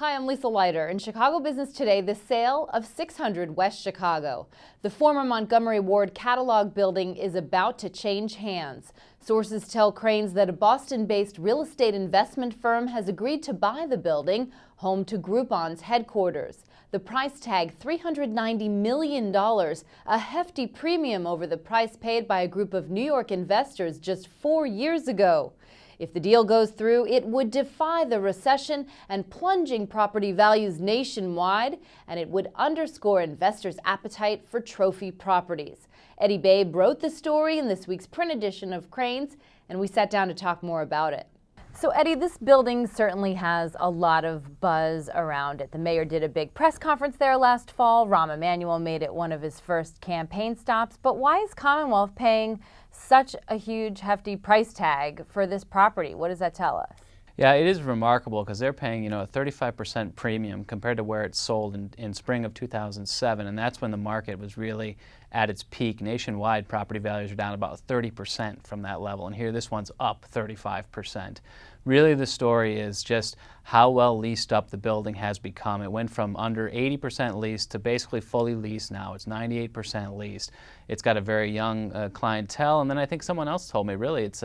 Hi, I'm Lisa Leiter. In Chicago Business Today, the sale of 600 West Chicago. The former Montgomery Ward catalog building is about to change hands. Sources tell Crain's that a Boston-based real estate investment firm has agreed to buy the building, home to Groupon's headquarters. The price tag, $390 million, a hefty premium over the price paid by a group of New York investors just 4 years ago. If the deal goes through, it would defy the recession and plunging property values nationwide, and it would underscore investors' appetite for trophy properties. Eddie Babe wrote the story in this week's print edition of Crain's, and we sat down to talk more about it. So Eddie, this building certainly has a lot of buzz around it. The mayor did a big press conference there last fall. Rahm Emanuel made it one of his first campaign stops. But why is Commonwealth paying such a huge, hefty price tag for this property? What does that tell us? Yeah, it is remarkable because they're paying, a 35% premium compared to where it sold in spring of 2007, and that's when the market was really at its peak. Nationwide, property values are down about 30% from that level, and here this one's up 35%. Really, the story is just how well leased up the building has become. It went from under 80% leased to basically fully leased now. It's 98% leased. It's got a very young clientele, and then I think someone else told me, really, it's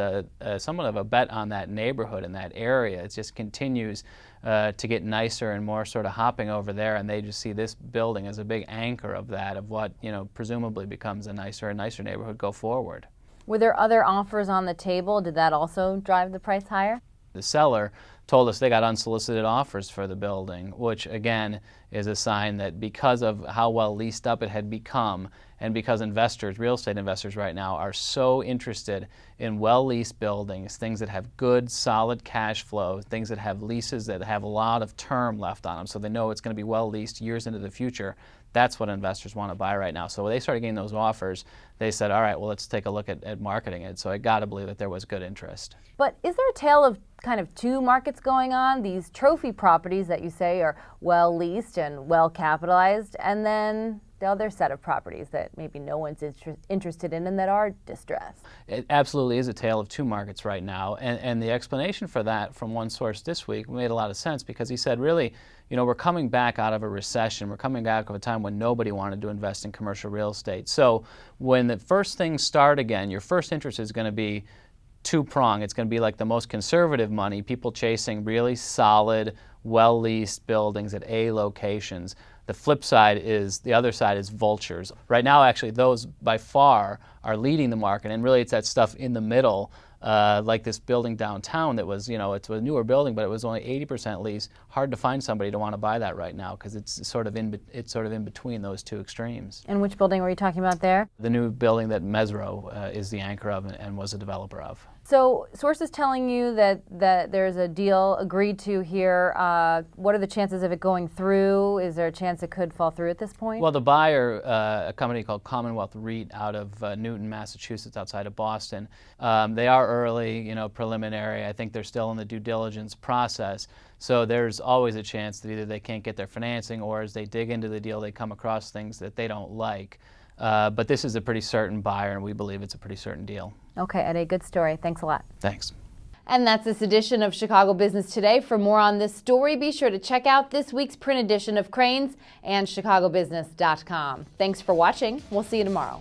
somewhat of a bet on that neighborhood and that area. It just continues to get nicer and more sort of hopping over there, and they just see this building as a big anchor of that, of what, presumably becomes a nicer and nicer neighborhood go forward. Were there other offers on the table? Did that also drive the price higher? The seller told us they got unsolicited offers for the building, which again is a sign that because of how well leased up it had become, and because investors, real estate investors right now, are so interested in well-leased buildings, things that have good, solid cash flow, things that have leases that have a lot of term left on them, so they know it's going to be well-leased years into the future. That's what investors want to buy right now. So when they started getting those offers, they said, all right, well, let's take a look at marketing it. So I got to believe that there was good interest. But is there a tale of kind of two markets going on? These trophy properties that you say are well leased and well capitalized, and then the other set of properties that maybe no one's interested in and that are distressed. It absolutely is a tale of two markets right now, and the explanation for that from one source this week made a lot of sense, because he said, really, we're coming back out of a recession. We're coming back of a time when nobody wanted to invest in commercial real estate. So when the first things start again, your first interest is going to be two-pronged. It's going to be like the most conservative money, people chasing really solid, well-leased buildings at A locations. The flip side is, the other side is vultures. Right now, actually, those by far are leading the market, and really it's that stuff in the middle, like this building downtown that was, it's a newer building, but it was only 80% leased. Hard to find somebody to want to buy that right now because it's sort of in between those two extremes. And which building were you talking about there? The new building that Mesro is the anchor of and was a developer of. So sources telling you that there's a deal agreed to here. What are the chances of it going through? Is there a chance it could fall through at this point? Well, the buyer, a company called Commonwealth REIT out of Newton, Massachusetts, outside of Boston, they are early, preliminary. I think they're still in the due diligence process. So there's always a chance that either they can't get their financing, or as they dig into the deal, they come across things that they don't like. But this is a pretty certain buyer, and we believe it's a pretty certain deal. Okay, Eddie, good story. Thanks a lot. Thanks. And that's this edition of Chicago Business Today. For more on this story, be sure to check out this week's print edition of Crain's and chicagobusiness.com. Thanks for watching. We'll see you tomorrow.